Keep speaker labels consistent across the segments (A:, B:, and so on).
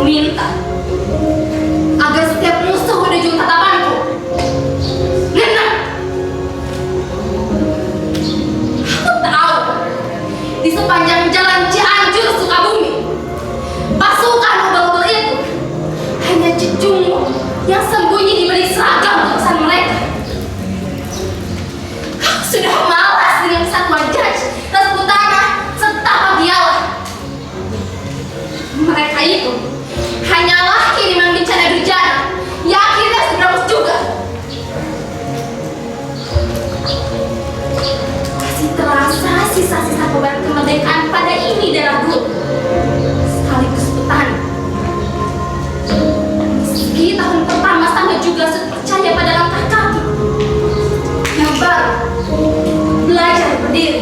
A: minta agar setiap musuh menuju tatapanku genap. Aku tahu di sepanjang jalan Cianjur Sukabumi pasukan ubal-ubal itu hanya cecungmu yang sembunyi di balik seragam utusan mereka. Aku sudah malas dengan Satwa Judge, Rasputana, serta Pagiala. Mereka itu hanyalah kiriman bencana durjana yang akhirnya seberapa juga. Masih terasa sisa-sisa kobar kemerdekaan pada ini darah dulu, sekaligus petani. Meski tahun pertama sama juga percaya pada langkah kaki yang baru belajar berdiri.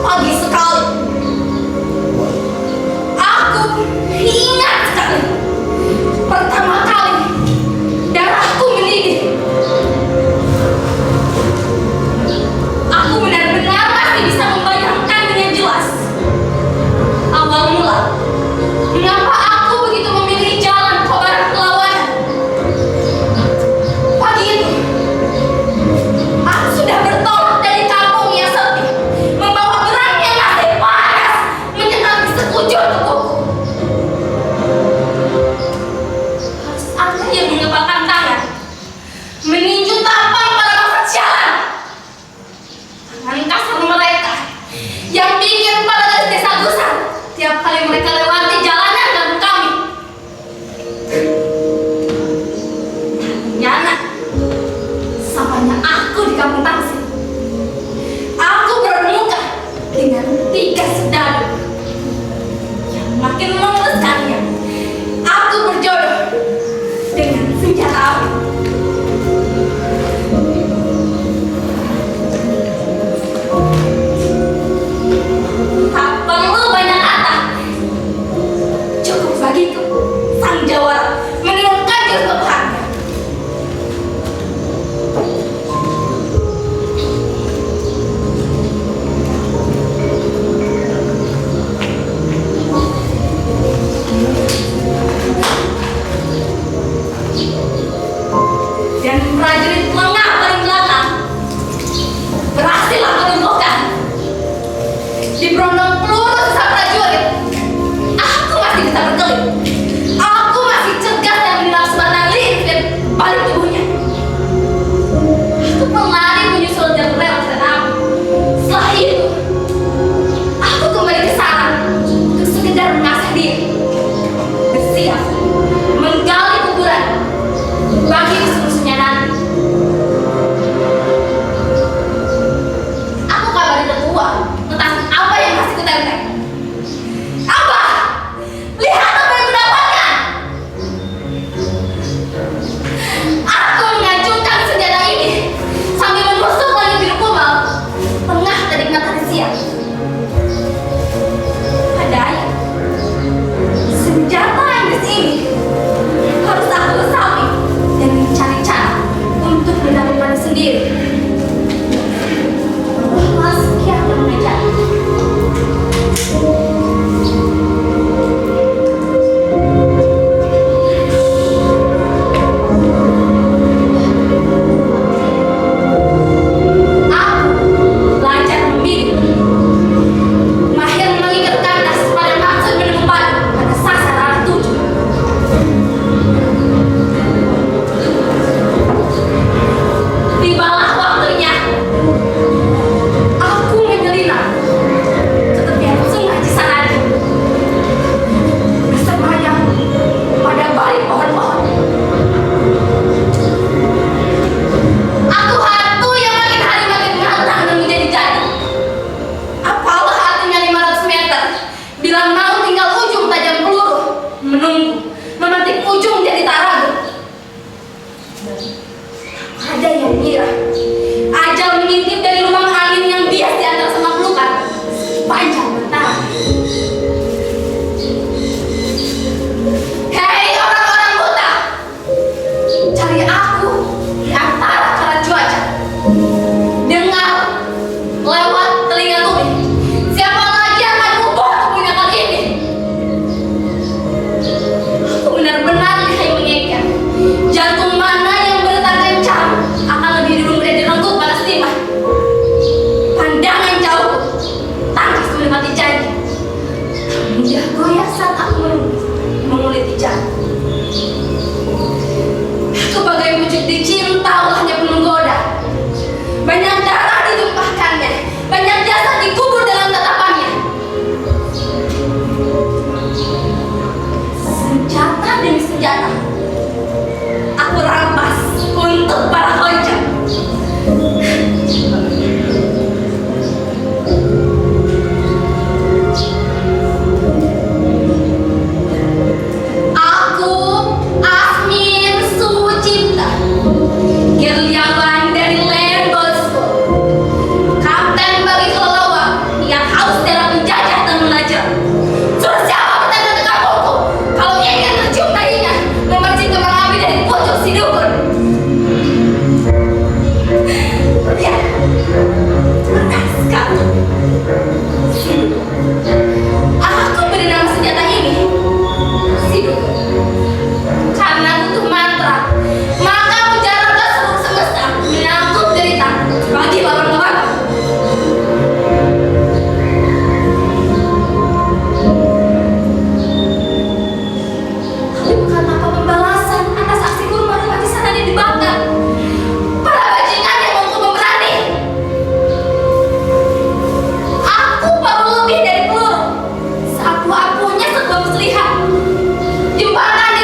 A: Pagi sekali aku ingat sekali pertama kali darahku mendidih. Aku benar-benar masih bisa membayangkan dengan jelas awal mula mengapa aku begitu memilih jalan kobaran perlawanan. Pagi itu aku sudah bertolak dari kampung yang sepi, membawa berang yang masih panas menyengat di sekujur tubuhku. Harus ada yang mengepalkan tangan meninju tampang pada masyarakat sialan. Tangan kasar mereka yang bikin pada garis desa gusar tiap kali mereka lewati jalanan kampung kami. Nyana, sampainya aku di kampung Tangsih, aku bermuka dengan 3 sedadu yang makin melesatnya. Aku berjodoh dengan senjata api. Tak perlu banyak kata, cukup bagiku sang jawara menurunkan jurus Tuhannya. Dan prajurit lengah paling belakang berhasil aku lumpuhkan. Di berondong peluru sisa prajurit, aku masih bisa berkelip. Aku masih cergas dan menilai sebatang lilin di balik tubuhnya. Aku berlari menyusul jalur rel kereta api. Setelah itu, aku kembali ke sarang untuk sekedar mengasah diri, bersiap menggali kuburan bagi musuh-musuhnya nanti. Aku kabari tetua tentang apa yang masih kutenteng. Apa? Lihat apa yang kudapatkan. Aku mengajukan senjata ini sambil menusuk langit biru kumal tengah terik matahari siang. Padahal senjata Inggris ini harus aku resapi dan mencari cara untuk mendapatkannya sendiri. Allah sekian yang mengajar. Aku belajar membidik, mahir mengikat kandas pada maksud menemukan pada sasar arah tujuh. Tibalah waktunya aku menyelinap ke tepian sungai Cisanadi, bersemayam pada balik pohon-pohon. Aku hantu yang makin hari makin mengantang dan menjadi-jadi. Apalah artinya 500 meter bila mau tinggal ujung tajam peluru menunggu memetik ujung jadi tak ragu. Ada yang mengira ajal mengintip dari lubang angin yang bias di antara semak belukar panjang mentara. Hei orang-orang buta, cari aku di antara kala cuaca. Dengar lewat telinga tuli, siapa lagi yang akan kubuh senjata. Aku rampas untuk para konco. Aku Asmin Sucipta, Gerilyawan dari Land Bosco, kapten bagi kelelawar yang haus dalam menjajah dan menajam. Sudah siapa bertanda ke kampungku? Kalau ingin tercium tahinya, memercik kembang api dari pucuk si dukun. Ya, benar sekali. Aku beri nama senjata ini si dukun karena butuh mantra, maka menjarahkan seluruh semesta menyangkut derita bagi lawan-lawan. Tapi bukan apa pembalasan atas aksi kurma rumah di sana yang dibakar. Para bajingan yang mampu memberani. Aku baru lebih dari peluru. Seaku-akunya serba muslihat. Jembatan di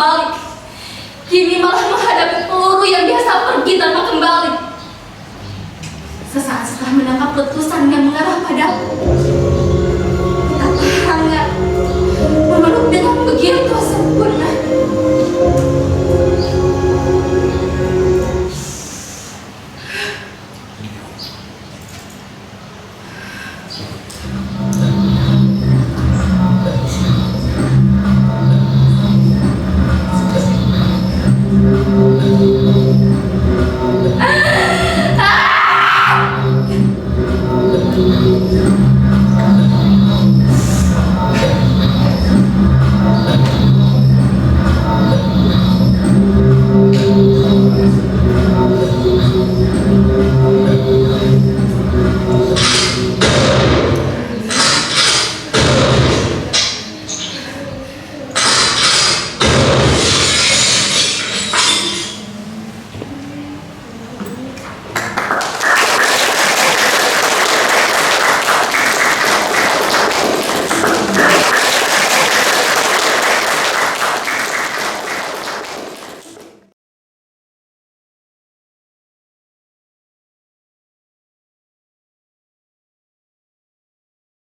A: kembali. Kini malah menghadapi peluru yang biasa pergi tanpa kembali. Sesaat setelah menangkap letusan yang mengarah padaku,